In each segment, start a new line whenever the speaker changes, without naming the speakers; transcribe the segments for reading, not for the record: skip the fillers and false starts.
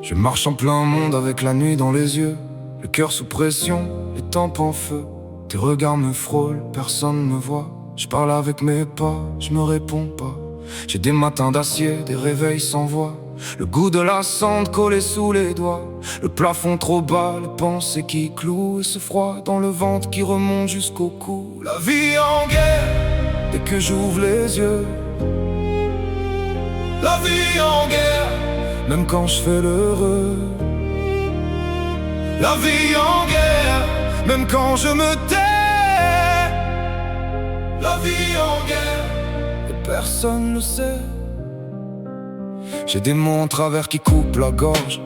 Je marche en plein monde avec la nuit dans les yeux, le cœur sous pression, les tempes en feu. Tes regards me frôlent, personne me voit. Je parle avec mes pas, je me réponds pas. J'ai des matins d'acier, des réveils sans voix. Le goût de la cendre collé sous les doigts. Le plafond trop bas, les pensées qui clouent. Et ce froid dans le ventre qui remonte jusqu'au cou. La vie en guerre, dès que j'ouvre les yeux. La vie en guerre, même quand je fais l'heureux. La vie en guerre, même quand je me tais. La vie en guerre, et personne ne sait. J'ai des mots en travers qui coupent la gorge,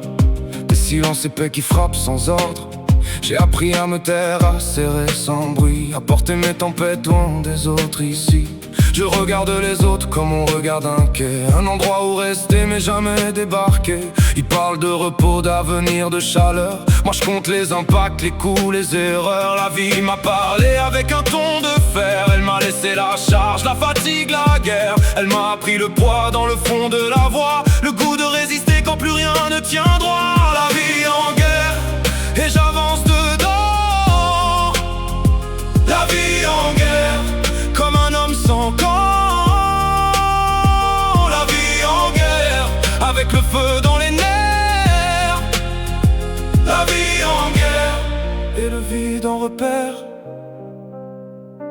des silences épais qui frappent sans ordre. J'ai appris à me taire, à serrer sans bruit, à porter mes tempêtes loin des autres ici. Je regarde les autres comme on regarde un quai, un endroit où rester mais jamais débarquer. Ils parlent de repos, d'avenir, de chaleur. Moi je compte les impacts, les coups, les erreurs. La vie m'a parlé avec un ton de fer. Elle m'a laissé la charge, la fatigue, la guerre. Elle m'a appris le poids dans le fond de la voix, le goût de résister quand plus rien ne tient droit. La vie en guerre, et j'avance dedans. La vie en guerre, comme un homme sans camp. La vie en guerre, avec le feu dans les nerfs. La vie en guerre, et le vide en repère.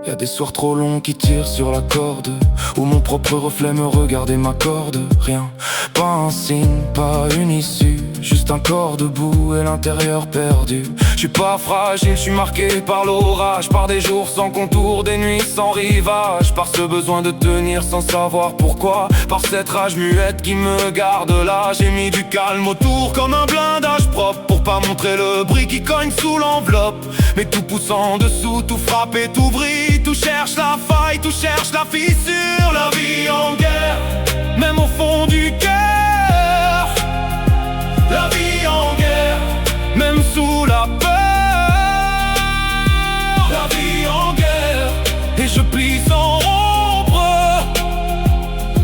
Y'a des soirs trop longs qui tirent sur la corde, où mon propre reflet me regarde et m'accorde rien. Pas un signe, pas une issue, juste un corps debout et l'intérieur perdu. Je suis pas fragile, je suis marqué par l'orage, par des jours sans contour, des nuits sans rivage, par ce besoin de tenir sans savoir pourquoi, par cette rage muette qui me garde là. J'ai mis du calme autour comme un blindage propre, pour pas montrer le bruit qui cogne sous l'enveloppe. Mais tout pousse en dessous, tout frappe et tout brille, tout cherche la faille, tout cherche la fissure. La vie en guerre, même au fond du cœur. La vie en guerre, même sous la peur. La vie en guerre, et je plie sans rompre.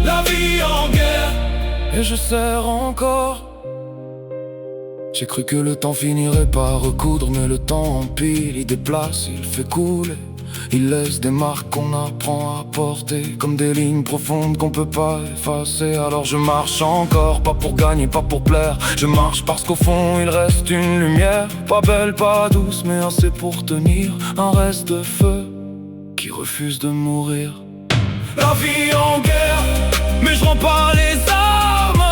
La vie en guerre, et je serre encore. J'ai cru que le temps finirait par recoudre, mais le temps empile, il déplace, il fait couler. Il laisse des marques qu'on apprend à porter, comme des lignes profondes qu'on peut pas effacer. Alors je marche encore, pas pour gagner, pas pour plaire. Je marche parce qu'au fond il reste une lumière, pas belle, pas douce, mais assez pour tenir. Un reste de feu qui refuse de mourir. La vie en guerre, mais je rends pas les armes.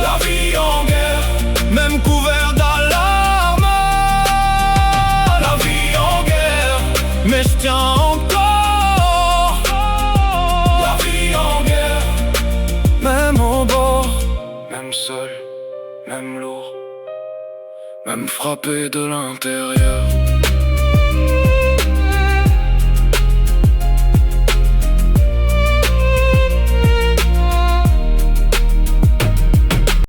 La vie en guerre, même couvert d'alarme. La vie en guerre, mais je tiens encore. La vie en guerre, même au bord, même seul, même lourd, même frappé de l'intérieur.